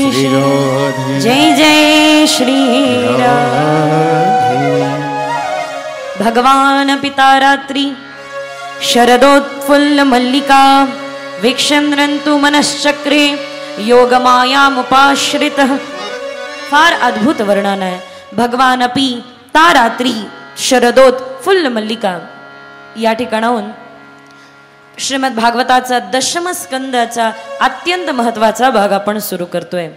जय जय श्री राधे। भगवान पिता रात्रि शरदोत्फुल्ल मल्लिका वीक्षन्रन्तु मनश्चक्रे योगमायामुपाश्रितः। फार अद्भुत वर्णन आहे। भगवान अपि ता रात्री शरदोत्फुल्ल मल्लिका या ठिकाणाहून श्रीमद भागवताचा दशम स्कंदाचा अत्यंत महत्त्वाचा भाग आपण सुरू करतोय।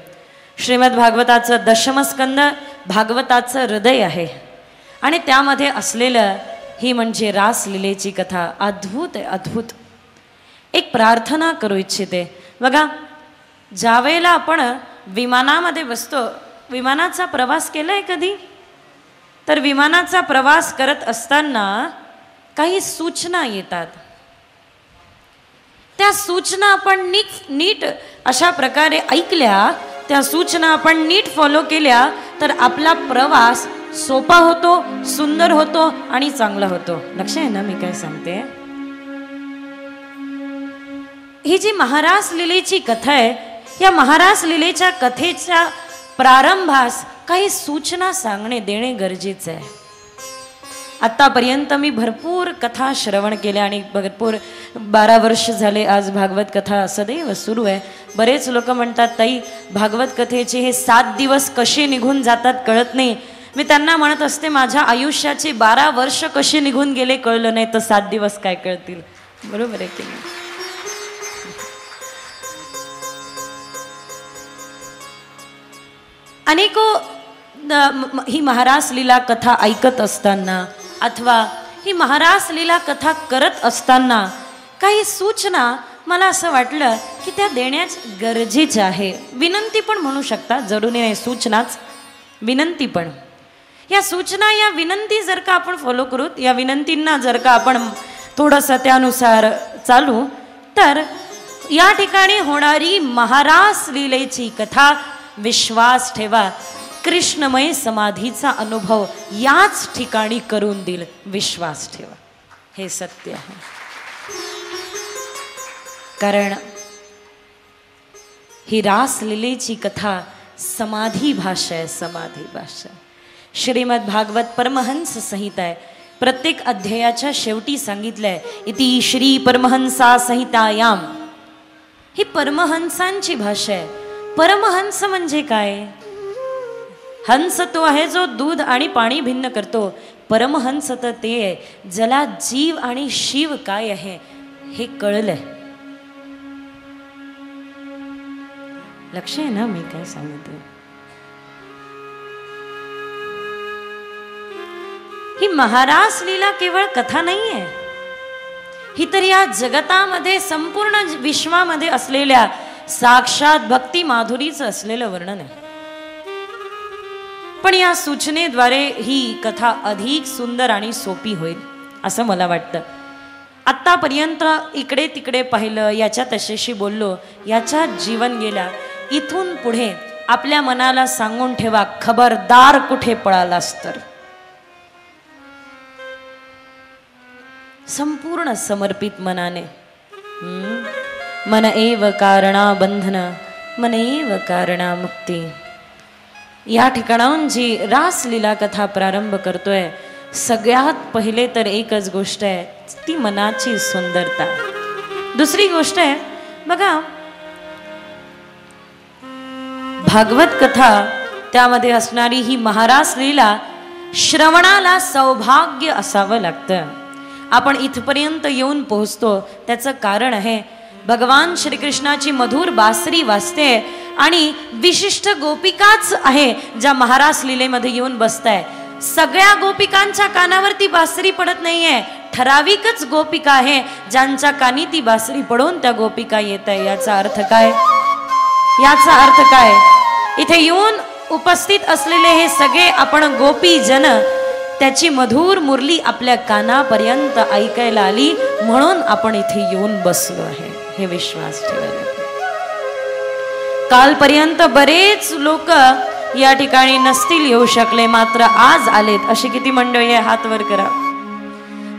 श्रीमद भागवताचा दशम स्कंद भागवताचं हृदय आहे आणि त्यामध्ये असलेलं ही म्हणजे रासलीलेची कथा अद्भुत आहे, अद्भुत। एक प्रार्थना करू इच्छिते। बघा, ज्यावेळेला आपण विमानामध्ये बसतो, विमानाचा प्रवास केलाय कधी? तर विमानाचा प्रवास करत असताना काही सूचना येतात। त्या सूचना आपण नीट अशा प्रकारे ऐकल्या, त्या सूचना आपण नीट फॉलो केल्या तर आपला प्रवास सोपा होतो, सुंदर होतो आणि चांगला होतो। लक्ष आहे ना मी काय सांगते? ही जी महारास लीलेची कथा आहे, या महारास लीलेच्या कथेच्या प्रारंभास काही सूचना सांगणे देणे गरजेचे आहे। आतापर्यंत मी भरपूर कथा श्रवण केल्या आणि भरपूर 12 वर्ष झाले आज भागवत कथा सदैव सुरू आहे। बरेच लोक म्हणतात, ताई भागवत कथेचे हे 7 दिवस कसे निघून जातात कळत नाही। मी त्यांना म्हणत असते, माझ्या आयुष्याचे 12 वर्ष कसे निघून गेले कळलं नाही तर 7 दिवस काय कळतील? बरोबर आहे की नाही? अनेको ही महारास लीला कथा ऐकत असताना अथवा ही महारास लीला कथा करत असताना काही सूचना मला असं वाटलं की त्या देण्याच गरजेच्या आहे। विनंती पण म्हणू शकता, जरुरी नाही सूचनाच, विनंती पण। या सूचना, या विनंती जर का आपण फॉलो करू, या विनंतींना जर का आपण थोडंसं त्यानुसार चालू, तर या ठिकाणी होणारी महारास लीलेची कथा विश्वास ठेवा, कृष्णमय समाधीचा अनुभव याच ठिकाणी करून देईल। विश्वास ठेवा, हे सत्य आहे। कारण ही रासलीलेची कथा समाधी भाषा आहे, समाधी भाषा। श्रीमद भागवत परमहंस संहिता आहे। प्रत्येक अध्यायाच्या शेवटी सांगितलंय इति श्री परमहंसा संहितायाम। ही परमहंसांची भाषा आहे। परमहंस म्हणजे काय? हंस तो आहे जो दूध आणि पाणी भिन्न करतो। परमहंस तर ते आहे ज्याला जीव आणि शिव काय आहे हे कळलंय। लक्ष आहे ना मी काय सांगते? ही महारास लीला केवळ कथा नाही आहे, ही तर या जगतामध्ये संपूर्ण विश्वामध्ये असलेल्या साक्षात भक्ती माधुरीचं असलेलं वर्णन आहे। पण या सूचनेद्वारे ही कथा अधिक सुंदर आणि सोपी होईल असं मला वाटतं। आत्तापर्यंत इकडे तिकडे पाहिलं, याच्या तशाशी बोललो, याच्यात जीवन गेला। इथून पुढे आपल्या मनाला सांगून ठेवा, खबरदार कुठे पळालास तर। संपूर्ण समर्पित मनाने, मन एव कारणा बंधन, मन एव कारणा मुक्ती, या ठिकाणाहून जी रासलीला कथा प्रारंभ करतोय, सगळ्यात पहिले तर एकच गोष्ट आहे, ती मनाची सुंदरता। दुसरी गोष्ट आहे, बघा भागवत कथा त्यामध्ये असणारी ही महारास लीला श्रवणाला सौभाग्य असावं लागतं। आपण इथपर्यंत येऊन पोहोचतो त्याचं कारण आहे भगवान श्रीकृष्णाची मधुर बासरी वाजते आणि विशिष्ट गोपिकाच आहे ज्या महारास लीलेमध्ये येऊन बसताय। सगळ्या गोपिकांच्या कानावरती बासरी पडत नाहीये, ठराविकच गोपिका आहे ज्यांच्या कानी ती बासरी पडून त्या गोपिका येत आहे। याचा अर्थ काय? याचा अर्थ काय? इथे येऊन उपस्थित असलेले हे सगळे आपण गोपी जन त्याची मधुर मुरली आपल्या कानापर्यंत ऐकायला आली म्हणून आपण इथे येऊन बसलो आहे, हे विश्वास ठेवायला। कालपर्यंत बरेच लोक या ठिकाणी नसतील येऊ शकले, मात्र आज आलेत। अशी किती मंडळी आहे? हात वर करा।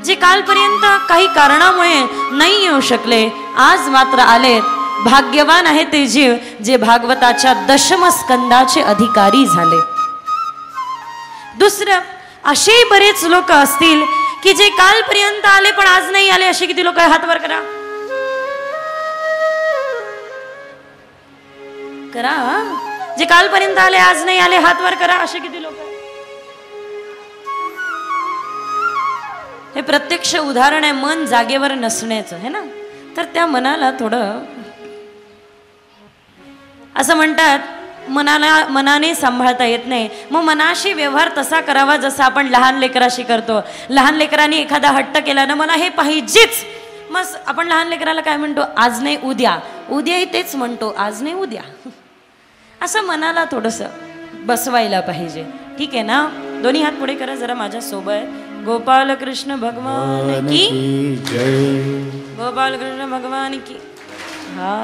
जे कालपर्यंत काही कारणामुळे नाही येऊ शकले, आज मात्र आलेत। भाग्यवान आहे ते जीव जे भागवताच्या दशम स्कंदाचे अधिकारी झाले. दुसरं, असे बरेच लोक असतील की जे कालपर्यंत आले पण आज नाही आले. असे किती लोक आहे? हात वर करा. करा. जे कालपर्यंत आले आज नाही आले, हात वर करा. असे किती लोक? हे प्रत्यक्ष उदाहरण आहे मन जागेवर नसण्याचं, है ना. तर त्या मनाला थोडं असं म्हणतात मनाने सांभाळता येत नाही. मग मनाशी व्यवहार तसा करावा जसा आपण लहान लेकराशी करतो. लहान लेकरांनी एखादा हट्ट केला ना, मला हे पाहिजेच, मग आपण लहान लेकराला काय म्हणतो? आज नाही उद्या. उद्याही तेच म्हणतो, आज नाही उद्या. असं मनाला थोडंसं बसवायला पाहिजे. ठीक आहे ना. दोन्ही हात पुढे करा जरा माझ्या सोबत. गोपाल कृष्ण भगवान की जय. गोपाल कृष्ण भगवान की. हा,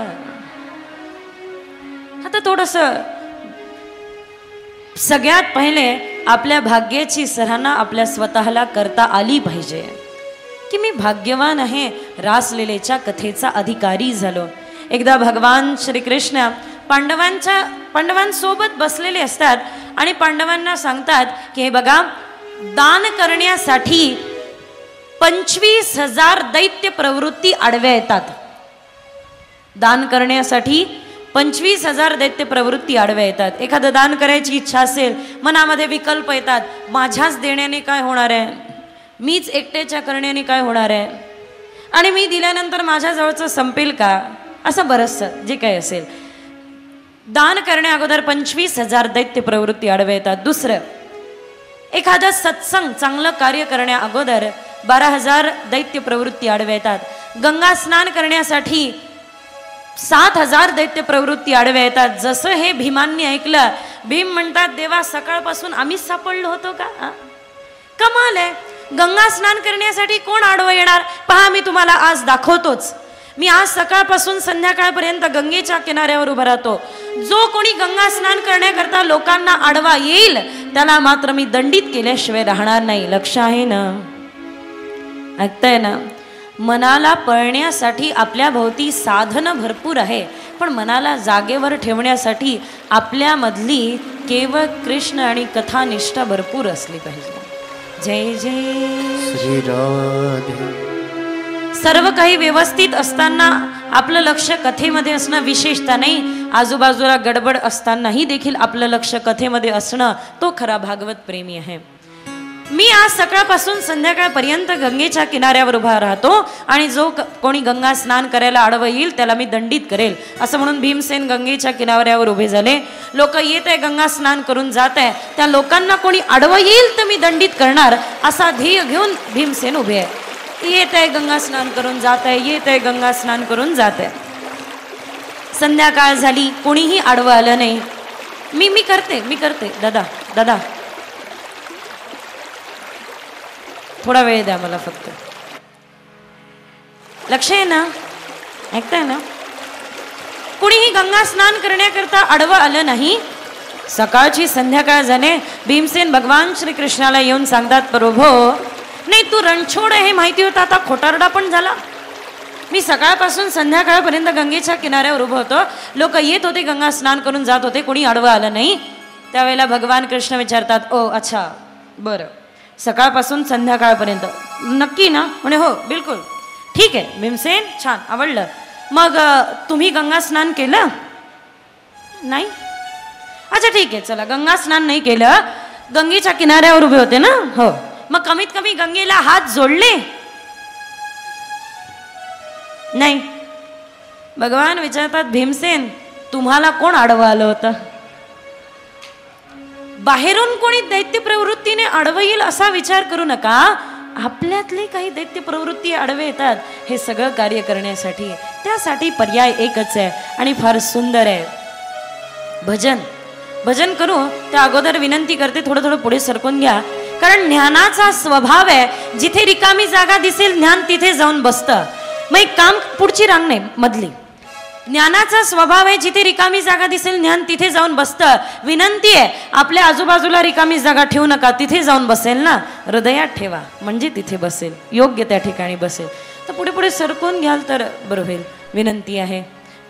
आता थोडस सगळ्यात पहिले आपल्या भाग्याची सराहना आपल्या स्वतःला करता आली पाहिजे की मी भाग्यवान आहे, रासलीलेच्या कथेचा अधिकारी झालो. एकदा भगवान श्रीकृष्ण पांडवांसोबत बसलेले असतात आणि पांडवांना सांगतात की हे बघा, दान करण्यासाठी 25,000 दैत्य प्रवृत्ती आडव्या येतात. दान करण्यासाठी 25,000 दैत्य प्रवृत्ती आडव्या येतात. एखादं दान करायची इच्छा असेल, मनामध्ये विकल्प येतात. माझ्याच देण्याने काय होणार आहे, मीच एकट्याच्या करण्याने काय होणार आहे, आणि मी दिल्यानंतर माझ्या जवळचं संपेल का, असं बरंचसं जे काही असेल. दान करण्या अगोदर 25,000 दैत्य प्रवृत्ती आडव्या येतात. दुसरं, एखादं सत्संग चांगलं कार्य करण्या अगोदर 12,000 दैत्य प्रवृत्ती आडव्या येतात. गंगा स्नान करण्यासाठी 7,000 दैत्य प्रवृत्ती आडव्या येतात. जसं हे भीमांनी ऐकलं, भीम म्हणतात, देवा सकाळपासून आम्हीच सापडलो होतो का? कमाल आहे. गंगा स्नान करण्यासाठी कोण आडवं येणार? पहा, मी तुम्हाला आज दाखवतोच. मी आज सकाळपासून संध्याकाळपर्यंत गंगेच्या किनाऱ्यावर उभा राहतो. जो कोणी गंगा स्नान करण्याकरता लोकांना आडवा येईल त्याला मात्र मी दंडित केल्याशिवाय राहणार नाही. लक्ष आहे ना? ऐकताय ना? मनाला पळण्यासाठी आपल्या भोवती साधनं भरपूर आहे, पण मनाला जागेवर ठेवण्यासाठी आपल्यामधली केवळ कृष्ण आणि कथानिष्ठा भरपूर असली पाहिजे. जय जय श्री राधे. सर्व काही व्यवस्थित असताना आपलं लक्ष कथेमध्ये असणं विशेषता नाही. आजूबाजूला गडबड असतानाही देखील आपलं लक्ष कथेमध्ये असणं, तो खरा भागवत प्रेमी आहे. मी आज सकाळपासून संध्याकाळपर्यंत गंगेच्या किनाऱ्यावर उभा राहतो आणि जो कोणी गंगा स्नान करायला आडवं येईल त्याला मी दंडित करेल. असं म्हणून भीमसेन गंगेच्या किनाऱ्यावर उभे झाले. लोक येत आहे, गंगा स्नान करून जात आहे, त्या लोकांना कोणी आडवं येईल तर मी दंडित करणार, असा ध्येय घेऊन भीमसेन उभे आहे. येत आहे, गंगा स्नान करून जात आहे, येत आहे, गंगा स्नान करून जात आहे. संध्याकाळ झाली, कोणीही आडवं आलं नाही. मी करते दादा दादा थोडा वेळ द्या मला फक्त. लक्ष आहे ना? ऐकताय ना? कुणीही गंगा स्नान करण्याकरता आडवं आलं नाही. सकाळची संध्याकाळ झाले. भीमसेन भगवान श्रीकृष्णाला येऊन सांगतात, प्रभो नाही, तू रणछोड आहे हे माहिती होतं, आता खोटारडा पण झाला. मी सकाळपासून संध्याकाळपर्यंत गंगेच्या किनाऱ्यावर उभं होतो, लोक येत होते, गंगा स्नान करून जात होते, कोणी आडवं आलं नाही. त्यावेळेला भगवान कृष्ण विचारतात, ओ अच्छा बरं, सकाळपासून संध्याकाळपर्यंत नक्की ना? म्हणे हो बिलकुल. ठीक आहे भीमसेन, छान, आवडलं. मग तुम्ही गंगा स्नान केलं नाही? अच्छा ठीक आहे, चला गंगा स्नान नाही केलं, गंगेच्या किनाऱ्यावर उभे होते ना? हो. मग कमीत कमी गंगेला हात जोडले नाही? भगवान विचारतात, भीमसेन तुम्हाला कोण आडवं आलं होतं? बाहेरून कोणी दैत्य प्रवृत्तीने आडवं येईल असा विचार करू नका. आपल्यातले काही दैत्य प्रवृत्ती आडवे येतात हे सगळं कार्य करण्यासाठी. त्यासाठी पर्याय एकच आहे आणि फार सुंदर आहे, भजन करू. त्या अगोदर विनंती करते, थोडं पुढे सरकून घ्या, कारण ज्ञानाचा स्वभाव आहे, जिथे रिकामी जागा दिसेल ज्ञान तिथे जाऊन बसतं. मग एक काम, पुढची रांग नाही मधली. ज्ञानाचा स्वभाव आहे, जिथे रिकामी जागा दिसेल ज्ञान तिथे जाऊन बसतं. विनंती आहे, आपल्या आजूबाजूला रिकामी जागा ठेवू नका, तिथे जाऊन बसेल ना, हृदयात ठेवा म्हणजे तिथे बसेल, योग्य त्या ठिकाणी बसेल. तर पुढे सरकून घ्याल तर बरं होईल. विनंती आहे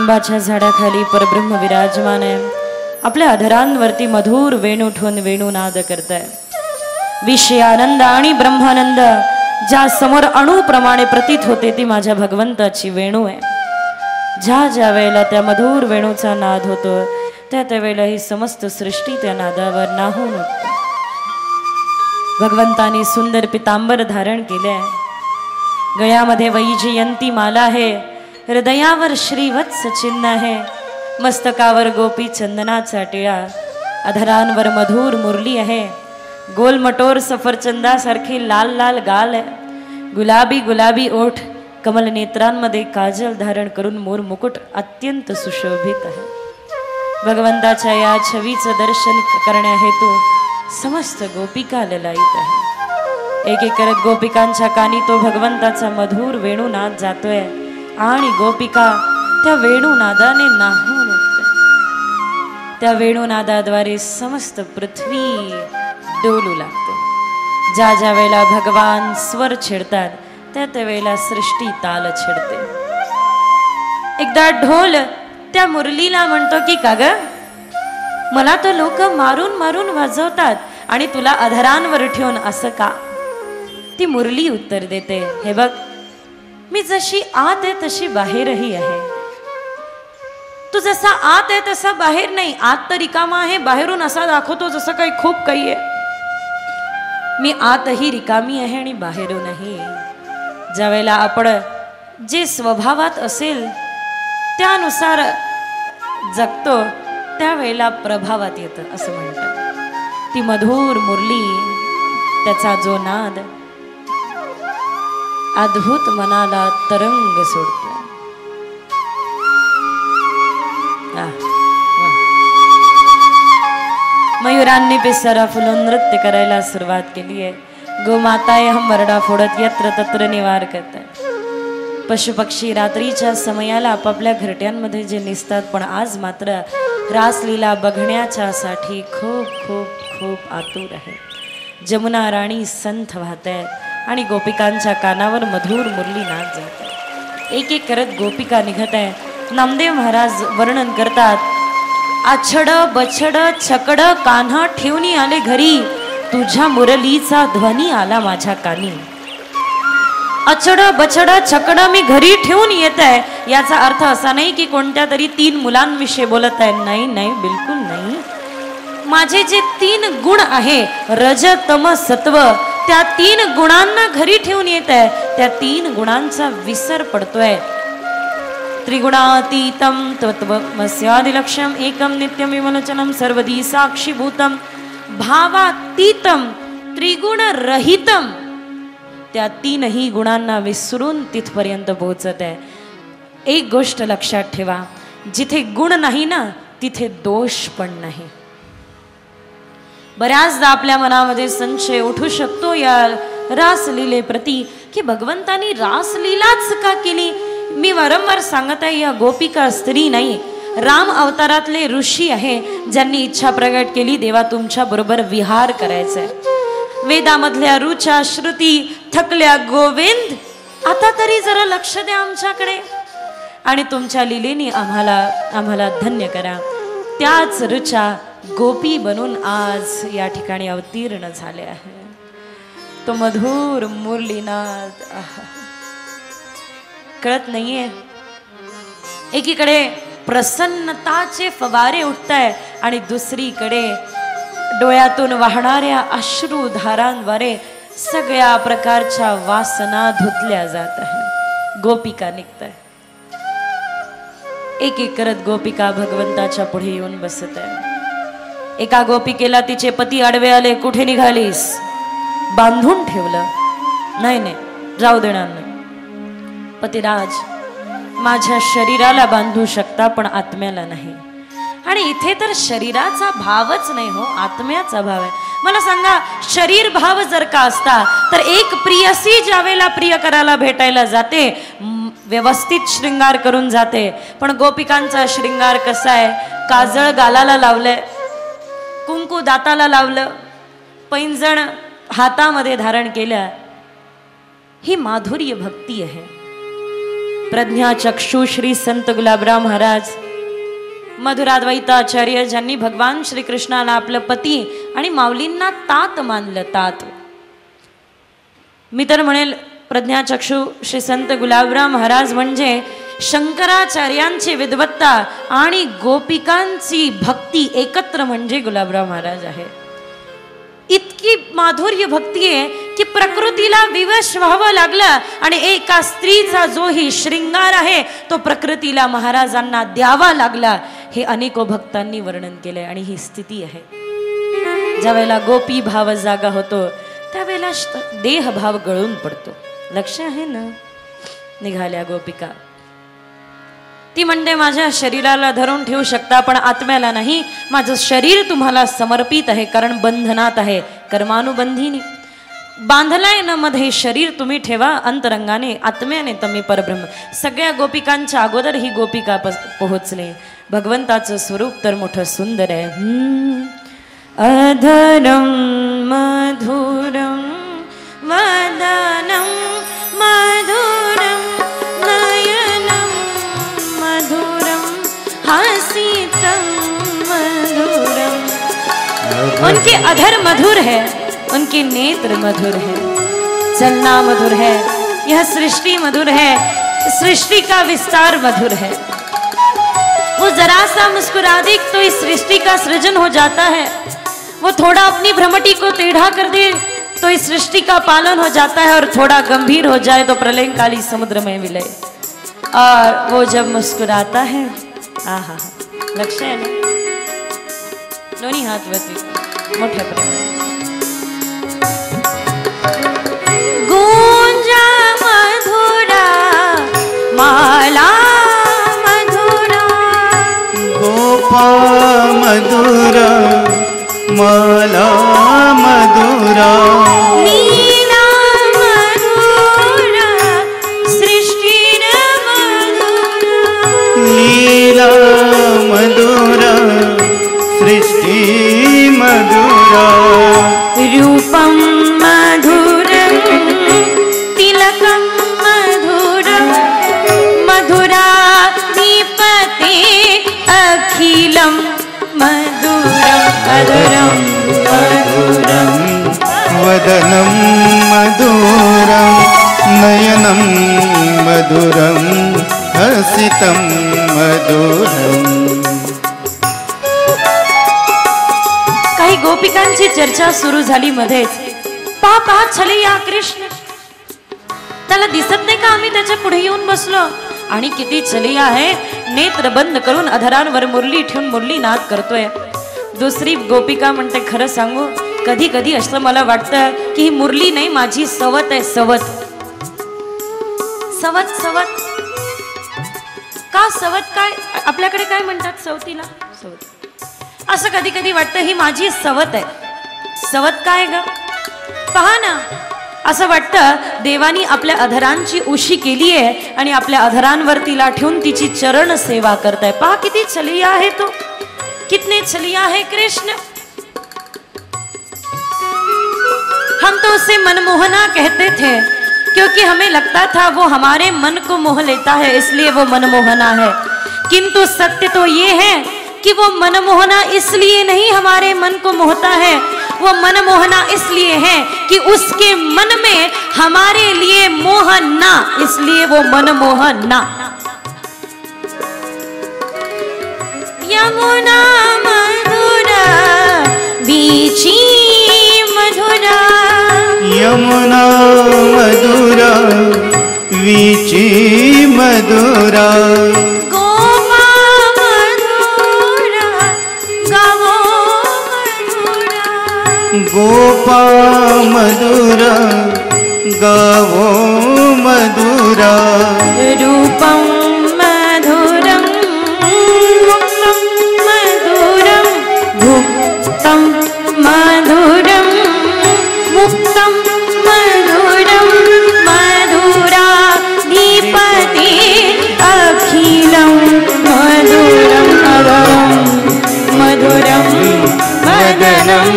कडुलिंबाच्या झाडाखाली परब्रह्म विराजमान आहे. आपल्या अधरांवरती मधुर वेणू ठेवून वेणुनाद करताय. विषय आनंद आणि ब्रह्मानंद ज्या समोर अणुप्रमाणे प्रतीत होते ती माझ्या भगवंताची वेणू आहे. ज्या ज्या वेळेला त्या मधुर वेणूचा नाद होतो त्या त्यावेळेला ही समस्त सृष्टी त्या नादावर नाहून उठते. भगवंतानी सुंदर पितांबर धारण केले आहे. गळ्यामध्ये वैजयंती माला आहे. हृदयावर श्रीवत्स चिन्ह आहे. मस्तकावर गोपी चंदनाचा टिळा. अधरांवर मधुर मुरली आहे. गोलमटोर सफरचंदासारखे लाल लाल गाल आहे. गुलाबी गुलाबी ओठ. कमल नेत्रांमध्ये काजल धारण करून मोर मुकुट अत्यंत सुशोभित आहे. भगवंताच्या या छवीचं दर्शन करण्या हेतू समस्त गोपिका ललायित आहे. एक एक करत गोपिकांच्या कानी तो भगवंताचा मधुर वेणुनाद जातोय आणि गोपिका त्या वेणुनादाने नाहून उठते. त्या वेणुनादाद्वारे समस्त पृथ्वी डोलू लागते. ज्या ज्या वेळेला भगवान स्वर छेडतात त्या त्या वेळेला सृष्टी ताल छेडते. एकदा ढोल त्या मुरलीला म्हणतो की का ग, मला तर लोक मारून मारून वाजवतात आणि तुला अधरांवर ठेवून असं का? ती मुरली उत्तर देते, हे बघ, मी जशी आत आहे तशी बाहेरही आहे. तू जसा आत आहे तसा बाहेर नाही. आत तर रिकामा आहे, बाहेरून असा दाखवतो जसं काही खूप काही आहे. मी आतही रिकामी आहे आणि बाहेरूनही. ज्या वेळेला आपण जे स्वभावात असेल त्यानुसार जगतो त्यावेळेला प्रभावात येतं असं म्हणतात. ती मधुर मुरली, त्याचा जो नाद अद्भुत मनाला तरंग सोडतो. मयुरांनी पिसारा फुलून नृत्य करायला सुरुवात केली आहे. गोमाताए हम वरडा फोडत यत्र तत्र निवार करतात. पशुपक्षी रात्रीच्या समयाला आपापल्या घरट्यांमध्ये जे निसतात, पण आज मात्र रासलीला बघण्याच्यासाठी खूप खूप खूप आतुर आहे. जमुना राणी संथ वाहत आहेत आणि गोपिकांच्या कानावर मधुर मुरली नाच जाते. एक एक करत गोपिका निघत आहे. नामदेव महाराज वर्णन करतात, आछड बछड छकड कान्हा ठेवणी आले घरी, तुझ्या मुरलीचा ध्वनी आला माझ्या कानी. अचड बछड छकड मी घरी ठेवून येत आहे. याचा अर्थ असा नाही की कोणत्या तरी 3 मुलांविषयी बोलत आहे. नाही नाही, बिलकुल नाही. माझे जे 3 गुण आहे, रज तम सत्व, त्या 3 गुणांना घरी ठेवून येत आहे. त्या 3 गुणांचा विसर पडतोय. त्रिगुणातीतम तत्वमस्यादिलक्ष्यम एकम नित्यम विमलचनम सर्वदी साक्षीभूतम भावातीतम त्रिगुण रहितम. त्या 3ही गुणांना विसरून तिथपर्यंत पोहोचत आहे. एक गोष्ट लक्षात ठेवा, जिथे गुण नाही ना तिथे दोष पण नाही. बऱ्याचदा आपल्या मनामध्ये संशय उठू शकतो या रासलीलेप्रती की भगवंतानी रासलीलाच का केली. मी वारंवार सांगत आहे, या गोपिका स्त्री नाही, राम अवतारातले ऋषी आहे ज्यांनी इच्छा प्रगट केली, देवा तुमच्या बरोबर विहार करायचंय. वेदामधल्या रुचा श्रुती थकल्या गोविंद, आता तरी जरा लक्ष द्या आमच्याकडे आणि तुमच्या लीलेनी आम्हाला धन्य करा. त्याच रुचा गोपी बनून आज या ठिकाणी अवतीर्ण झाले आहे. तो मधुर मुरलीनाद कळत नाहीये. एकीकडे प्रसन्नताचे फवारे उठताय आणि दुसरीकडे डोळ्यातून वाहणाऱ्या अश्रुधारांद्वारे सगळ्या प्रकारच्या वासना धुतल्या जात आहे. गोपिका निघताय. एक एक करत गोपिका भगवंताच्या पुढे येऊन बसत आहे. एका गोपिकेला तिचे पती आडवे आले, कुठे निघालीस? बांधून ठेवलं. नाही नाही, जाऊ देणार नाही. पतिराज, माझ्या शरीराला बांधू शकता पण आत्म्याला नाही. आणि इथे तर शरीराचा भावच नाही हो, आत्म्याचा भाव आहे. मला सांगा, शरीर भाव जर का असता तर एक प्रियसी ज्यावेळेला प्रियकराला भेटायला जाते व्यवस्थित श्रृंगार करून जाते, पण गोपिकांचा श्रृंगार कसा आहे? काजळ गालाला लावलंय, कुंकू दाताला लावलं, पैंजण हातामध्ये धारण केलं. ही माधुर्य भक्ती आहे. प्रज्ञाचक्षु श्री संत गुलाबराव महाराज, मधुराद्वैताचार्य, ज्यांनी भगवान श्रीकृष्णाला आपलं पती आणि माऊलींना तात मानलं. तात मी तर म्हणेल प्रज्ञाचक्षु श्री संत गुलाबराव महाराज म्हणजे शंकराचार्यांची विद्वत्ता आणि गोपिकांची भक्ती एकत्र म्हणजे गुलाबराव महाराज आहे. इतकी माधुर्य भक्ती आहे की प्रकृतीला विवश व्हावं लागलं आणि एका स्त्रीचा जो ही श्रृंगार आहे तो प्रकृतीला महाराजांना द्यावा लागला. हे अनेको भक्तांनी वर्णन केलंय आणि ही स्थिती आहे. ज्या वेळेला गोपी भाव जागा होतो त्यावेळेला देह भाव गळून पडतो. लक्ष आहे ना. निघाल्या गोपिका. ती म्हणते माझ्या शरीराला धरून ठेवू शकता पण आत्म्याला नाही. माझं शरीर तुम्हाला समर्पित आहे कारण बंधनात आहे, कर्मानुबंधीने बांधलाय न मध्ये शरीर तुम्ही ठेवा अंतरंगाने, आत्म्याने तुम्ही परब्रह्म. सगळ्या गोपिकांच्या अगोदर ही गोपिका पोहोचले. भगवंताचं स्वरूप तर मोठं सुंदर आहे. अधरम मधुरम वदनम मधुरम नयनम मधुरम हासितम मधुरम. उनके अधर मधुर है, उनके नेत्र मधुर है, चलना मधुर है, यह सृष्टि मधुर है, सृष्टि का विस्तार मधुर है. वो जरा सा मुस्कुरा दे तो इस सृष्टि का सृजन हो जाता है. वो थोड़ा अपनी भ्रमटी को टेढ़ा कर दे तो इस सृष्टि का पालन हो जाता है और थोड़ा गंभीर हो जाए तो प्रलयकाली समुद्र में मिले. और वो जब मुस्कुराता है आहा, लक्ष्य है ना. दोन्ही हात वरती मोठ्या प्रेम. गुंजा मधुरा माला मधुरा गोपा मधुरा माला मधुरा लीला मधुरा सृष्टि मधुरा लीला मधुरा सृष्टि मधुरा रूपम मधुरम तिलकम मधुरम मधुरा दीपते अखिलम मधुरम मधुरम मधुरम वदनम मधुरम नयनम मधुरम हसितम मधुरम. काही गोपिकांची चर्चा सुरू झाली मध्येच. पहा छलैया कृष्ण, त्याला दिसत नाही का आम्ही त्याच्या पुढे येऊन बसलो आणि किती छलैया आहे. नेत्र बंद करून अधरांवर मुरली ठेवून मुरली नाद करतोय. दुसरी गोपिका म्हणते खरं सांगू कधी कधी असं मला वाटतं की ही मुरली नाही माझी सवत आहे. सवत सवत सवत का सवत काय आपल्याकडे काय म्हणतात सवतीला? सवत. असं कधी कधी वाटतं ही माझी सवत आहे. सवत काय ग? पहा ना, असं वाटतं देवानी आपल्या अधरांची उशी केली आहे आणि आपल्या अधरांवर तिला ठेवून तिची चरण सेवा करताय. पहा किती छलिया आहे तो, कितने छलिया है कृष्ण. हम तो उसे मनमोहना कहते थे क्योंकि हमें लगता था वो हमारे मन को मोह लेता है इसलिए वो मनमोहना है. किंतु सत्य तो ये है कि वो मनमोहना इसलिए नहीं हमारे मन को मोहता है. वो मनमोहना इसलिए है कि उसके मन में हमारे लिए मोह ना, इसलिए वो मनमोहना. यमुना मधुरा बीची मधुरा यमुना मधुरा वीची मधुरा गोपा मधुरा गावो मधुरा गोपा मधुरा गावो मधुरा रूपम मधुरम मधुरम भुक्तम मधुरम मुक्तम मधुरम मधुरा धीपति अखिलम मधुरम मधुरम मधुरम वदनम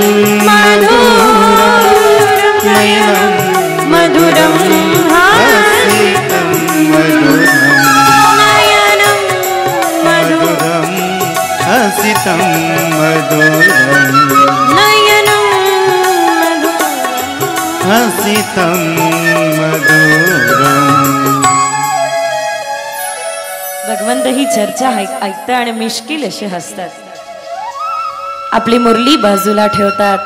मधुरम नयनम मधुरम हासितम मधुरम हसितं मधुरम्. भगवंत ही चर्चा ऐकतात आणि मिश्किल असे हसतात. आपली मुरली बाजूला ठेवतात,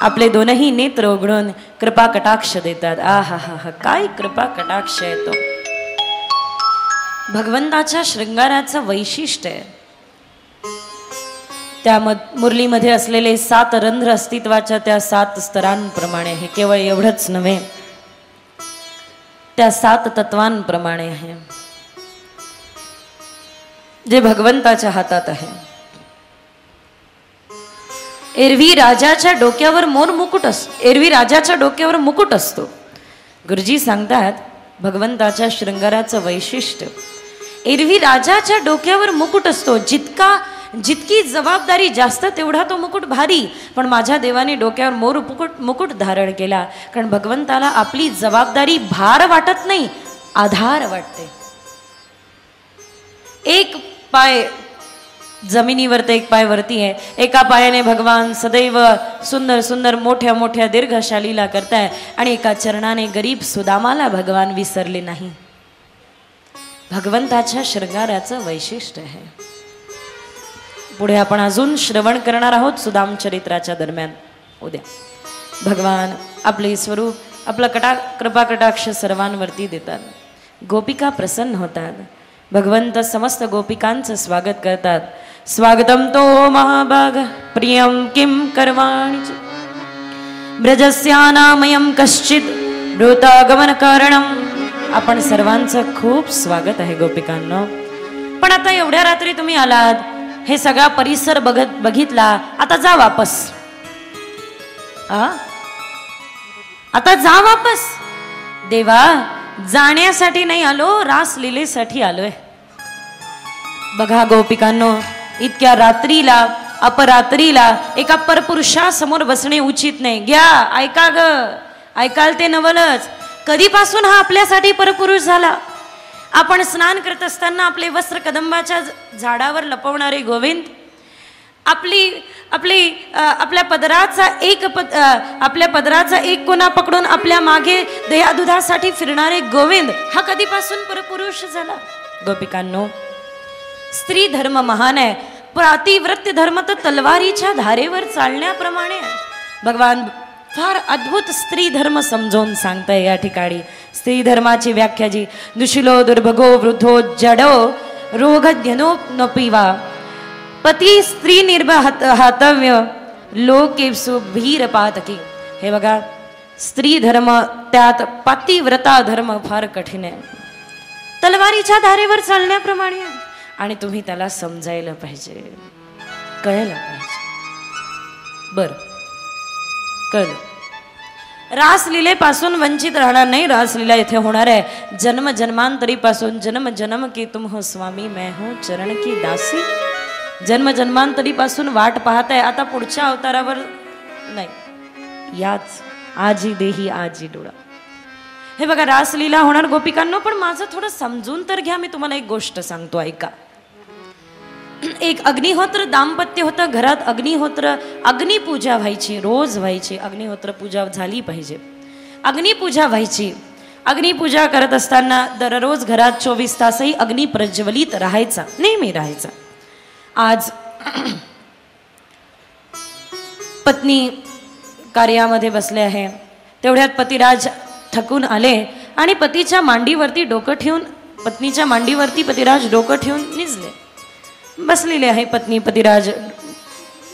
आपले दोनही नेत्र उघडून कृपा कटाक्ष देतात. आहा हा हा, काय कृपा कटाक्ष आहे तो. भगवंताच्या शृंगाराचं वैशिष्ट्य आहे. त्या मुरलीमध्ये असलेले 7 रंध्र अस्तित्वाच्या त्या 7 स्तरांप्रमाणे आहे. केवळ एवढंच नव्हे, त्या 7 तत्वांप्रमाणे आहे जे भगवंताच्या हातात आहे. एरवी राजाच्या डोक्यावर एरवी राजाच्या डोक्यावर मुकुट असतो. गुरुजी सांगतात भगवंताच्या शृंगाराचं वैशिष्ट्य, एरवी राजाच्या डोक्यावर मुकुट असतो. जितकी जबाबदारी जास्त तेवढा तो मुकुट भारी. पण माझ्या देवाने डोक्यावर मुकुट धारण केला, कारण भगवंताला आपली जबाबदारी भार वाटत नाही, आधार वाटते. एक पाय जमिनीवर तर एक पाय वरती आहे. एका पायाने भगवान सदैव सुंदर सुंदर मोठ्या मोठ्या दीर्घशा लीला करताय आणि एका चरणाने गरीब सुदामाला भगवान विसरले नाही. भगवंताच्या शृंगाराचं वैशिष्ट्य आहे. पुढे आपण अजून श्रवण करणार आहोत सुदाम चरित्राच्या दरम्यान उद्या. भगवान आपले स्वरूप, आपला कृपा कटाक्ष सर्वांवरती देतात. गोपिका प्रसन्न होतात. भगवंत समस्त गोपिकांचं स्वागत करतात. स्वागतम तो महाभाग प्रियम किम करवाणि ब्रजस्यानामयम कश्चित ब्रूतागमन कारणम. आपण सर्वांचं खूप स्वागत आहे गोपिकांनो. पण आता एवढ्या रात्री तुम्ही आलात, हे सगळा परिसर बघितला, आता जा वापस. आता जा वापस. देवा, जाण्यासाठी नाही आलो, रासलीलेसाठी आलोय. बघा गोपिकांनो, इतक्या रात्रीला अपरात्रीला एका परपुरुषासमोर बसणे उचित नाही. घ्या, ऐका ग, ऐकाल ते नवलच. कधीपासून हा आपल्यासाठी परपुरुष झाला? आपण स्नान करत असताना आपले वस्त्र कदंबाच्या झाडावर लपवणारे गोविंद, आपल्या पदराचा एक कोना पकडून आपल्या मागे दह्यादुधासाठी फिरणारे गोविंद, हा कधीपासून परपुरुष झाला? गोपिकांनो, स्त्री धर्म महान आहे. पातिव्रत्य धर्म तर तलवारीच्या धारेवर चालण्याप्रमाणे आहे. भगवान फार अद्भुत स्त्री धर्म समजावून सांगताय या ठिकाणी. स्त्री धर्माची व्याख्या जी, दुशिलो दुर्भगो वृद्धो जडो रोगध्यनो न पिवा पती स्त्री निर्बहातव्य लोकेप्सु भीर पातकी. हे बघा, स्त्री धर्म, त्यात पातिव्रता धर्म फार कठीण आहे. तलवारीच्या धारेवर चालण्याप्रमाणे आहे. आणि तुम्ही त्याला समजायला पाहिजे, कळायला पाहिजे. बर, कळलं. रासलीलेपासून वंचित राहणार नाही. रासलीला इथे होणार आहे. जन्म जन्मांतरीपासून, जन्म जन्म की तुम हो स्वामी मैं हूं चरण की दासी. जन्म जन्मांतरीपासून वाट पाहत आहे. आता पुढच्या अवतारावर नाही, याच आजी देही आजी डोळा. हे बघा, रासलीला होणार गोपिकांनो. पण माझं थोडं समजून तर घ्या. मी तुम्हाला एक गोष्ट सांगतो, ऐका. एक अग्निहोत्र दाम्पत्य होतं. घरात अग्निपूजा व्हायची, रोज व्हायची. अग्निहोत्र पूजा झाली पाहिजे. अग्निपूजा व्हायची. अग्निपूजा करत असताना दररोज घरात 24 तासही अग्नी प्रज्वलित राहायचा, नेहमी राहायचा. आज पत्नी कार्यामध्ये बसले आहे. तेवढ्यात पतिराज थकून आले आणि पतीच्या मांडीवरती डोकं ठेवून, पत्नीच्या मांडीवरती पतिराज डोकं ठेवून निजले. बसलेले आहे. पतिराज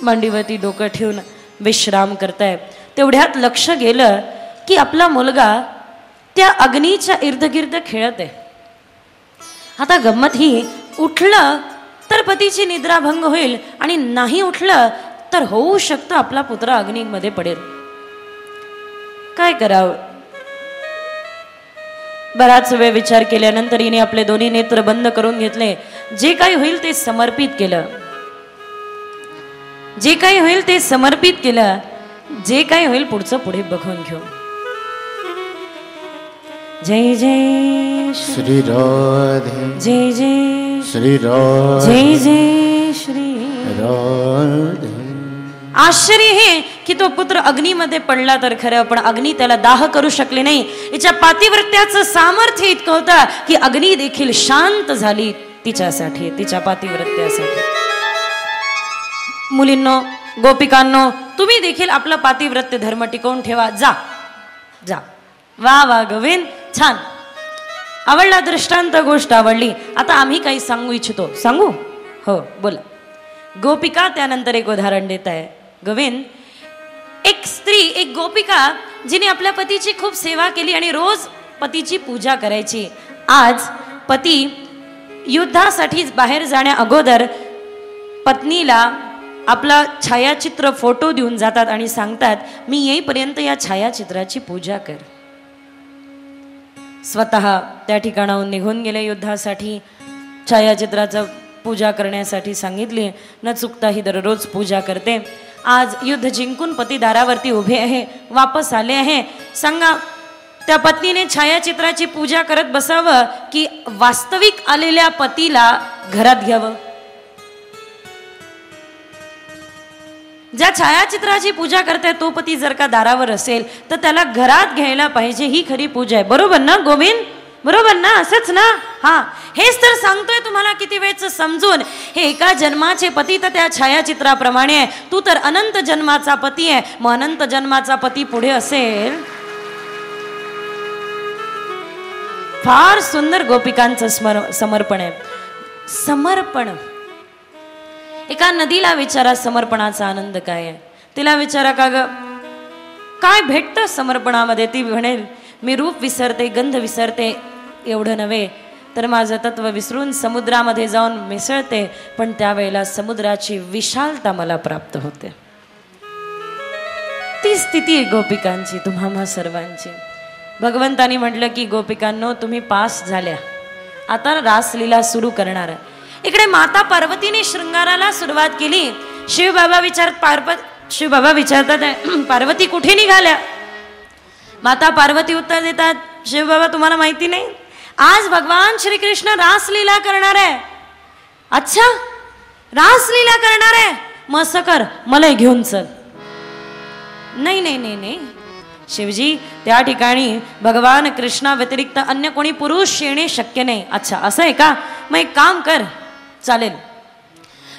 मांडीवरती डोकं ठेवून विश्राम करताय. तेवढ्यात लक्ष गेलं की आपला मुलगा त्या अग्नीच्या इर्दगिर्द खेळत आहे. आता गंमत ही, उठलं तर पतीची निद्रा भंग होईल आणि नाही उठलं तर होऊ शकतं आपला पुत्र अग्नीमध्ये पडेल. काय करावं? बराच वेळ विचार केल्यानंतर हिने आपले दोन्ही नेत्र बंद करून घेतले. जे काही होईल ते समर्पित केलं. जे काही होईल ते समर्पित केलं. जे काही होईल पुढचं पुढे बघून घेऊ. जय जय श्री राधे, जय जय श्री राधे, जय जय श्री राधे. आश्चर्य हे की तो पुत्र अग्नीमध्ये पडला तर खरं, पण अग्नी त्याला दाह करू शकले नाही. हिच्या पातिव्रत्याचं सामर्थ्य इतकं होतं की अग्नी देखील शांत झाली तिच्यासाठी, तिच्या पातिव्रत्यासाठी. मुलींनो, गोपिकांनो, तुम्ही देखील आपलं पातिव्रत्य धर्म टिकवून ठेवा. जा जा. वा वा गोविंद, छान. आवडला दृष्टांत, गोष्ट आवडली. आता आम्ही काही सांगू इच्छितो. सांगू? हो, बोला. गोपिका त्यानंतर एक उदाहरण देत आहे. गोविंद, एक स्त्री, एक गोपिका जिने आपल्या पतीची खूप सेवा केली आणि रोज पतीची पूजा करायची. आज पती युद्धासाठी बाहेर जाण्या अगोदर पत्नीला आपला छायाचित्र फोटो देऊन जातात आणि सांगतात, मी येईपर्यंत या छायाचित्राची पूजा कर. स्वतः त्या ठिकाणाहून निघून गेले युद्धासाठी. छायाचित्राचं पूजा करण्यासाठी सांगितली. न चुकता ही दररोज पूजा करते. आज युद्ध जिंकून पती दारावरती उभे आहे, वापस आले आहे. सांगा, त्या पत्नीने छायाचित्राची पूजा करत बसावं की वास्तविक आलेल्या पतीला घरात घ्यावं? ज्या छायाचित्राची पूजा करते तो पती जर का दारावर असेल तर त्याला घरात घ्यायला पाहिजे. ही खरी पूजा आहे. बरोबर ना गोविंद? बरोबर ना? असंच ना? हा, हेच तर सांगतोय तुम्हाला किती वेळचं समजून. हे एका जन्माचे पती तर त्या छायाचित्राप्रमाणे आहे. तू तर अनंत जन्माचा पती आहे. मग अनंत जन्माचा पती पुढे असेल. फार सुंदर गोपिकांचं समर्पण आहे. समर्पण. एका नदीला विचारा समर्पणाचा आनंद काय आहे. तिला विचारा, का ग काय भेटतं समर्पणामध्ये? ती म्हणेल, मी रूप विसरते, गंध विसरते. एवढं नव्हे तर माझं तत्व विसरून समुद्रामध्ये जाऊन मिसळते, पण त्यावेळेला समुद्राची विशालता मला प्राप्त होते. ती स्थिती आहे गोपिकांची, तुम्हा सर्वांची. भगवंतानी म्हटलं की गोपिकांनो, तुम्ही पास झाल्या, आता रासलीला सुरू करणार. इकडे माता पार्वतीने शृंगाराला सुरुवात केली. शिवबाबा विचारतात, पार्वती कुठे निघाल्या? माता पार्वती उत्तर देतात, शिवबाबा तुम्हाला माहिती नाही, आज भगवान श्रीकृष्ण रासलीला करणार आहे. अच्छा, रासलीला करणार आहे? मग असं कर, मला घेऊन चल. नाही नाही नाही नाही शिवजी, त्या ठिकाणी भगवान कृष्णा व्यतिरिक्त अन्य कोणी पुरुष येणे शक्य नाही. अच्छा, असं आहे का? मग एक काम कर, चालेल,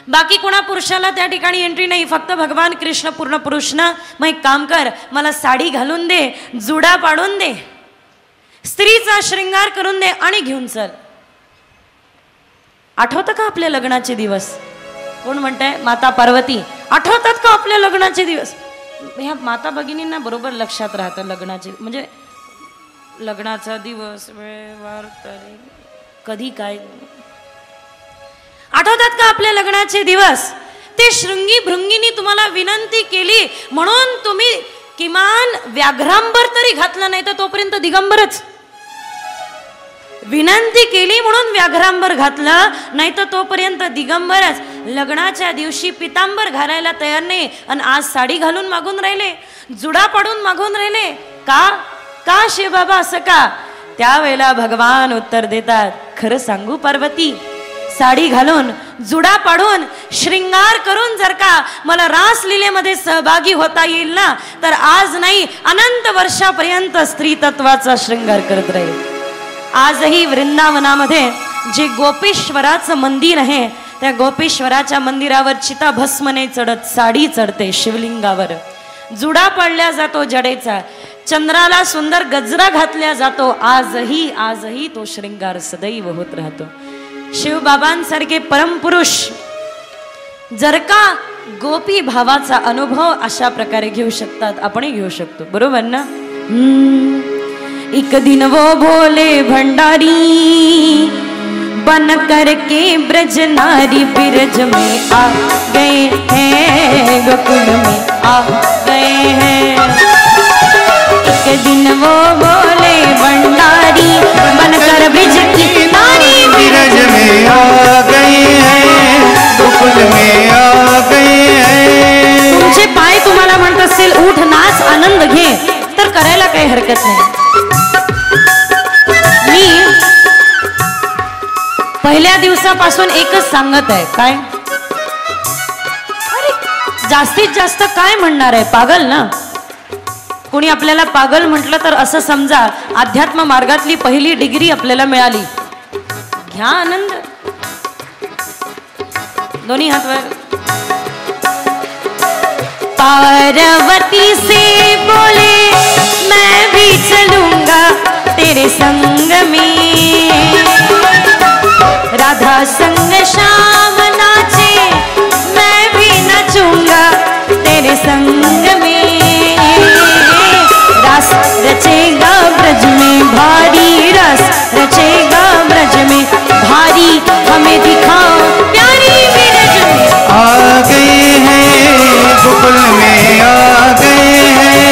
बाकी कोणा पुरुषाला त्या ठिकाणी एंट्री नाही, फक्त भगवान कृष्ण पूर्ण पुरुष ना. मग एक काम कर, मला साडी घालून दे, जुडा पाडून दे, स्त्रीचा श्रृंगार करून दे आणि घेऊन चल. आठवतं का आपल्या लग्नाचे दिवस? कोण म्हणताय? माता पार्वती. आठवतात का आपल्या लग्नाचे दिवस? ह्या माता भगिनींना बरोबर लक्षात राहतं लग्नाचे, म्हणजे लग्नाचा दिवस, वेळ, वार, तारीख, कधी काय. आठवतात का आपल्या लग्नाचे दिवस? ते शृंगी भृंगीनी तुम्हाला विनंती केली म्हणून तुम्ही किमान व्याघ्रांबर तरी घातलं, नाही तर तोपर्यंत दिगंबरच. विनंती केली म्हणून व्याघ्रांबर घातलं, नाही तर तोपर्यंत दिगंबरच. लग्नाच्या दिवशी पितांबर घालायला तयार नाही आणि आज साडी घालून मागून राहिले, जुडा पाडून मागून राहिले. का का शिवबाबा असं का? त्यावेळेला भगवान उत्तर देतात, खरं सांगू पार्वती, साडी घालून, जुडा पाडून, श्रृंगार करून जर का मला रासलीलेमध्ये सहभागी होता येईल ना, तर आज नाही अनंत वर्षापर्यंत स्त्री तत्वाचा श्रृंगार करत राहील. आजही वृंदावनामध्ये जे गोपेश्वराचं मंदिर आहे, त्या गोपेश्वराच्या मंदिरावर चिता भस्मने चढत साडी चढते शिवलिंगावर, जुडा पडल्या जातो जडेचा, चंद्राला सुंदर गजरा घातल्या जातो. आजही तो श्रृंगार सदैव होत राहतो. शिवबाबांसारखे परमपुरुष जर का गोपी भावाचा अनुभव अशा प्रकारे घेऊ शकतात, आपणही घेऊ शकतो. बरोबर ना? एक दिन वो भोले भंडारी बन करके ब्रज नारी बिरज में आ गए हैं, गोकुल में आ गए हैं. एक दिन वो भोले भंडारी बनकर ब्रज की नारी बिरज में आ गए हैं, गोकुल में आ गए हैं. तुमचे पाय तुम्हाला म्हणत असेल उठ नाच आनंद घे, तर करायला काही हरकत नाही. मी पहिल्या दिवसापासून एकच सांगत आहे, काय? अरे जास्तीत जास्त काय म्हणणार आहे? पागल ना. कोणी आपल्याला पागल म्हटलं तर असं समजा अध्यात्म मार्गातली पहिली डिग्री आपल्याला मिळाली. घ्या आनंद. दोन्ही हात वर. पार्वती से बोले मैं भी चलूंगा तेरे संग में, राधा संग श्याम नाचे मैं भी नाचूंगा तेरे संग में, रस रचेगा ब्रज में भारी, रस रचेगा ब्रज में भारी, हमें दिखाओ प्यारी ब्रज में. आ गए हैं गोकुल में आ गए हैं,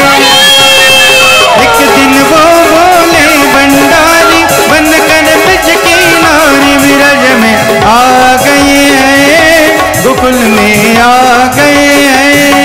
एक दिन वो बोले भंडारी बनकर ब्रज की नारी, विरज में आ गए हैं गोकुल में आ गए हैं.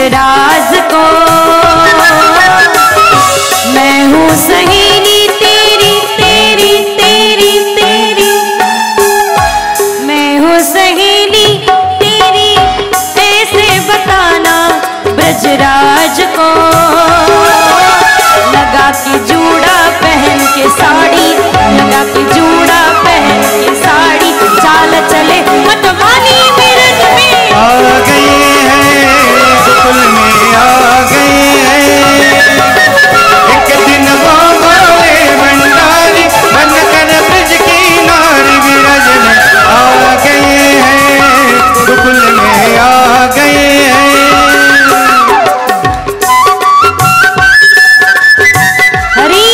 राज को मैं हूँ सहेली तेरी तेरी तेरी तेरी, मैं हूँ सहेली तेरी, ऐसे बताना ब्रजराज को, लगा के जूड़ा पहन के साड़ी, लगा के जूड़ा पहन के साड़ी, चाल चले मतवाली ब्रज में आ गए गोकुल में आ गए हैं, एक दिन वो बोले भंडारी बनकर ब्रज की नारी, विरज में आ गए हैं गोकुल में आ गए हैं. हरी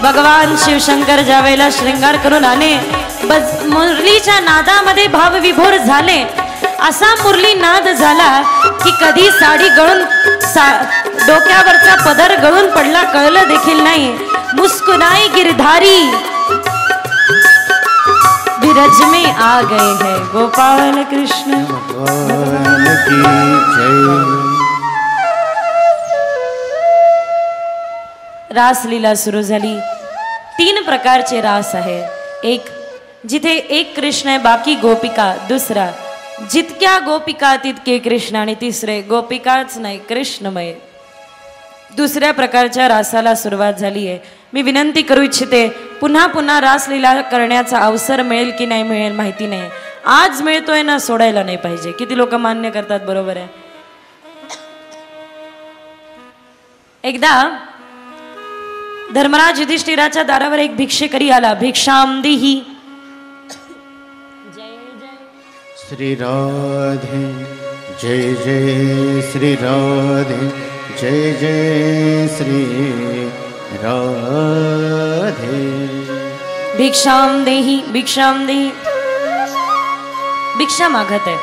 भगवान शिवशंकर ज्या वेळेला श्रृंगार करून आले, बस मुरलीच्या नादामध्ये भावविभोर झाले. असा मुरली नाद झाला की कधी साडी गळून डोक्यावरचा पदर गळून पडला कळलं देखील नाही. मुस्कुराई गिरधारी ब्रज में आ गए हैं गोपाल कृष्ण भगवान की जय. रासलीला सुरू झाली. 3 प्रकारचे रास आहे. एक जिथे एक कृष्ण आहे बाकी गोपिका, दुसरा जितक्या गोपिका तितके कृष्ण, आणि तिसरे गोपिकाच नाही कृष्णमय. दुसऱ्या प्रकारच्या रासाला सुरुवात झाली आहे. मी विनंती करू इच्छिते, पुन्हा पुन्हा रासलीला करण्याचा अवसर मिळेल की नाही मिळेल माहिती नाही. आज मिळतोय ना, सोडायला नाही पाहिजे. किती लोक मान्य करतात? बरोबर आहे. एकदा धर्मराज युधिष्ठिराच्या दारावर एक भिक्षेकरी आला. भिक्षाम देही. श्री राधे जय जय श्री राधे, जय जय श्री राधे। भिक्षाम देही, भिक्षाम देही, भिक्षा मागत आहे.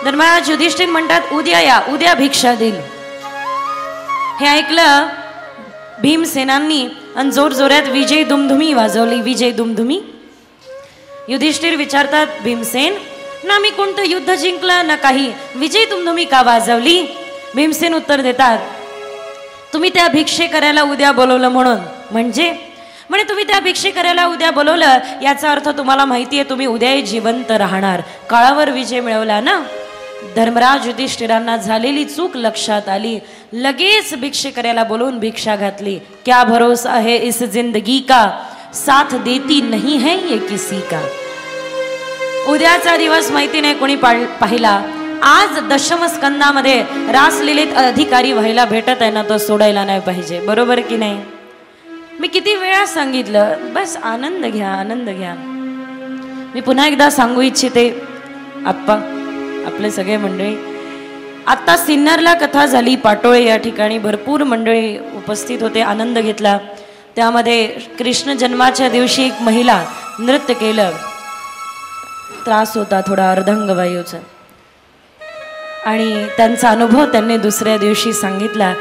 धर्मराज युधिष्ठिर म्हणतात उद्या या, उद्या भिक्षा देईल. हे ऐकलं भीमसेनांनी आणि जोर जोरात विजय दुमधुमी वाजवली. विजय दुमधुमी. युधिष्ठिर विचारतात भीमसेन ना मी कोणतं युद्ध जिंकलं ना काही, विजय दुमधुमी का वाजवली? भीमसेन उत्तर देतात तुम्ही त्या भिक्षे करायला उद्या बोलवलं म्हणून. म्हणजे म्हणे तुम्ही त्या भिक्षे करायला उद्या बोलवलं याचा अर्थ तुम्हाला माहिती आहे तुम्ही उद्याही जिवंत राहणार. काळावर विजय मिळवला ना. धर्मराज युधिष्ठिरांना झालेली चूक लक्षात आली. लगेच भिक्षे करायला बोलवून भिक्षा घातली. क्या भरोसा है इस जिंदगी का, साथ देती नहीं है ये किसी का. उद्याचा दिवस माहिती नाही कोणी पाहिला. आज दशम स्कंदामध्ये रासलीलेत अधिकारी व्हायला भेटत आहे ना, तो सोडायला नाही पाहिजे. बरोबर की नाही? मी किती वेळा सांगितलं बस आनंद घ्या, आनंद घ्या. मी पुन्हा एकदा सांगू इच्छिते आप्पा, आपले सगळे मंडळी, आता सिन्नरला कथा झाली. पाटोळे या ठिकाणी भरपूर मंडळी उपस्थित होते, आनंद घेतला. त्यामध्ये कृष्ण जन्माच्या दिवशी एक महिला नृत्य केलं. त्रास होता थोडा अर्धांगवायूचा आणि त्यांचा अनुभव त्यांनी दुसऱ्या दिवशी सांगितला.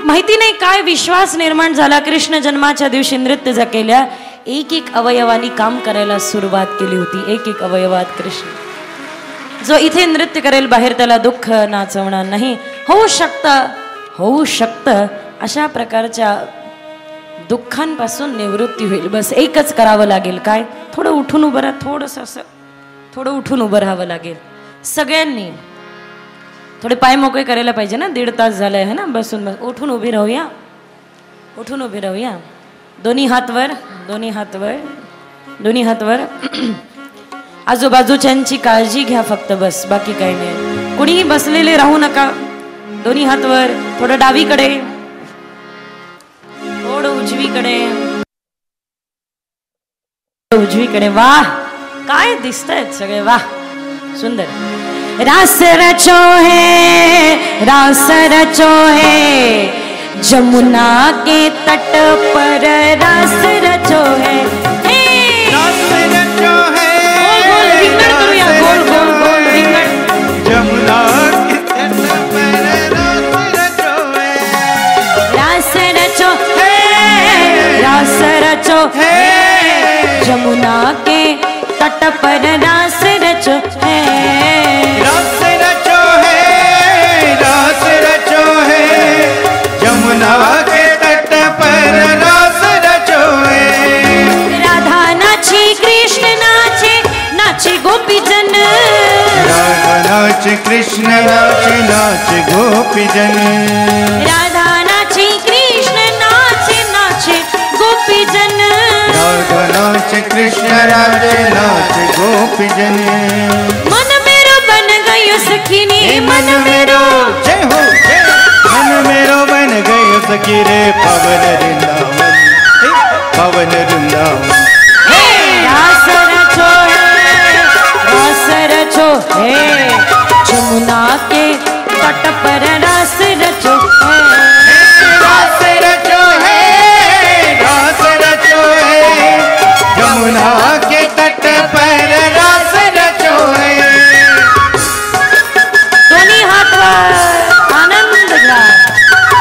माहिती नाही काय विश्वास निर्माण झाला. कृष्ण जन्माच्या दिवशी नृत्य जर केल्या एक एक अवयवानी काम करायला सुरुवात केली होती. एक एक अवयवात कृष्ण. जो इथे नृत्य करेल बाहेर त्याला दुःख नाचवणार नाही. होऊ शकतं अशा प्रकारच्या दुःखांपासून निवृत्ती होईल. बस एकच करावं लागेल. काय? थोडं उठून उभं राहा. थोडंसं असं थोडं उठून उभं राहावं लागेल सगळ्यांनी. थोडे पाय मोकळे करायला पाहिजे ना. 1.5 तास झालाय है ना बसून. बस उठून उभी राहूया, उठून उभी राहूया. दोन्ही हात वर, दोन्ही हात वर, दोन्ही हात वर. आजूबाजूच्यांची काळजी घ्या फक्त बस, बाकी काही नाही. कुणीही बसलेले राहू नका. दोन्ही हात वर. थोडं डावीकडे, थोडं उजवीकडे, उजवीकडे. वाह काय दिसतायत सगळे. वाह सुंदर. रास रचो है, रास रचो है, जमुना के तट पर रास रचो है. रास रचो है, गोल गोल रिंगण करूया. गोल गोल गोल रिंगण. जमुना के तट पर रास रचो है. रास रचो है, रास रचो है, जमुना के तट पर रास रचो है. रास रचो है, रास रचो है, जमुना के तट पर रास रचो है. राधा नाचे कृष्ण नाचे, नाचे गोपी जन. राधा नाच कृष्ण नाचे, नाच गोपी जन. राधा नाचे कृष्ण नाचे, नाचे गोपी जन. राधा नाच कृष्ण नाचे, नाच गोपी जन. मन मेरो बन गयो सखीनी, मन मेरो. जय हो जय. मन मेरो बन गयो सखी रे पवन वृंदावन, पवन वृंदावन. रास रचो है, रास रचो है, जमुना के तट पर रास रचो है. रास रचो है, रास रचो है, जमुना के तट पर रास रचो है. दोन्ही हात वर. आनंद घ्या.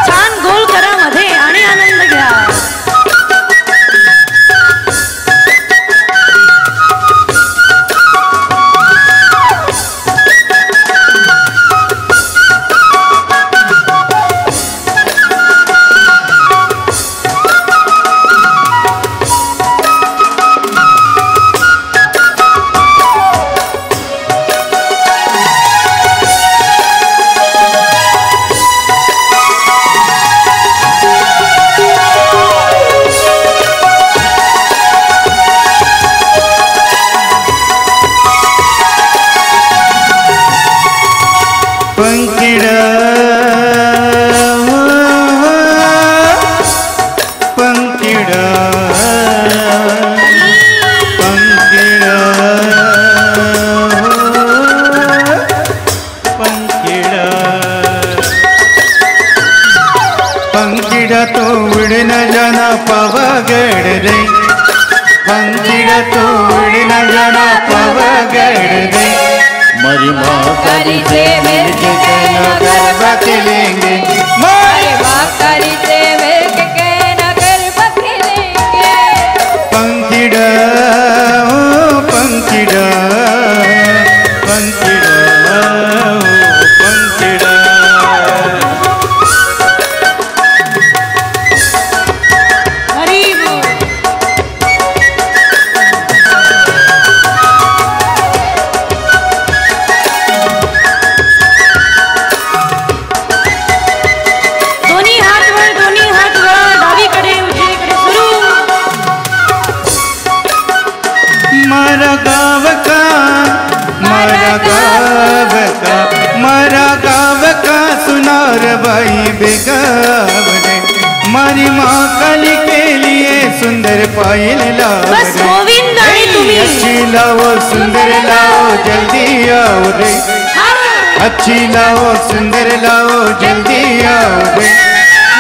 छान गोल करा मध्ये आणि आनंद घ्या. पंखिड़ा तो उड़ न जाना पावागढ़ रे, पंखिड़ा तो उड़ न जाना पावागढ़ रे। मरी माँ करी से मिलके नगर बखेलेंगे, मारी माँ करी से मिलके नगर बखेलेंगे। पंखिड़ा ओ पंखिड़ा, पंखिड़ा ओ पंखिड़ा। मारा गाँव का, मारा गाँव का, मारा गाँव का सुनार बाई बेगाव रे। मारी माँ काली के लिए सुंदर पायल लाओ बस गोविंद आणि तुम्ही अच्छी लाओ सुंदर लाओ जल्दी आओ रे, अच्छी लाओ सुंदर लाओ जल्दी आओ रे।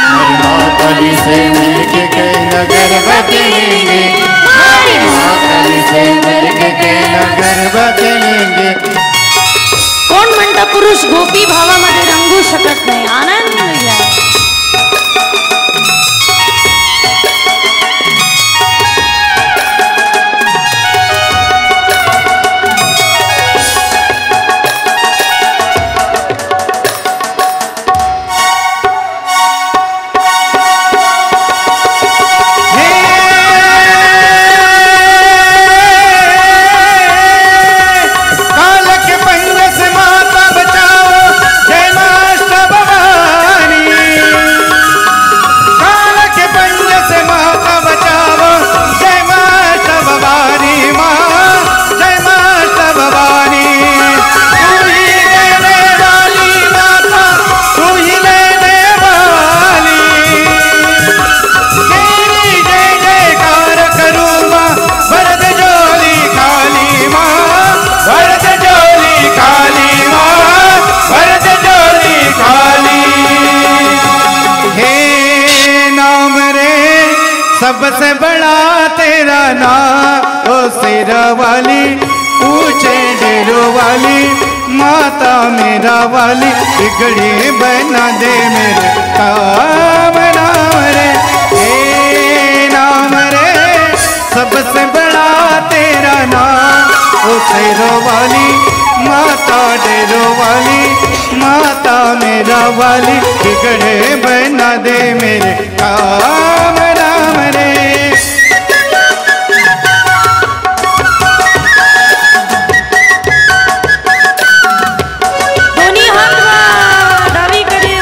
मारी माँ काली से मिलके नगर बखेलेंगे, मारी माँ काली से मिलके नगर बखेलेंगे। कोण म्हणता पुरुष गोपी भावामध्ये रंगू शकत नाही? आनंद घ्या. सबसे बड़ा तेरा नाम ओ शेरा वाली, ऊंचे डेरों वाली, माता मेरा वाली, बिगड़ी बना दे मेरे काम नाम रे, हे नाम रे। सबसे बड़ा तेरा नाम ओ शेरा वाली, माता डेरों वाली, माता मेरा वाली, बिगड़े बना दे मेरे काम नाम रे। दोन्ही हात वर, डावीकडे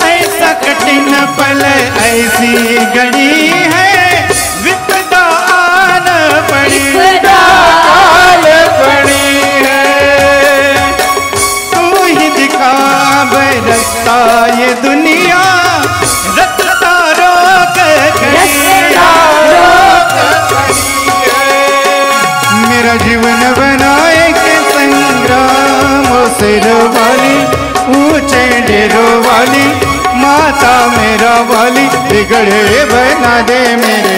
ऐसा कठिन पल ऐसी घड़ी है, विपदा आन पड़ी, काल पड़ी है। तू ही दिखा रास्ता ये दुनिया, रास्ता रोक खड़ी है। मेरा जीवन बनाए के संग्राम शेर वाली, ऊंचे डेरों वाली, माता मेरा वाली, बिगड़े बना दे मेरे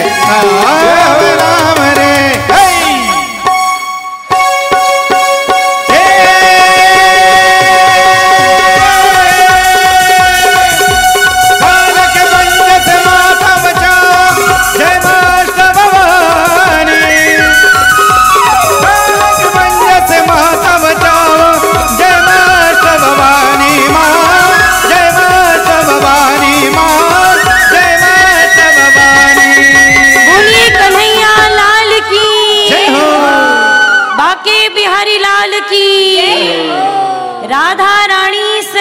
नाम रे। बिहारी लाल की, राधा रानी सर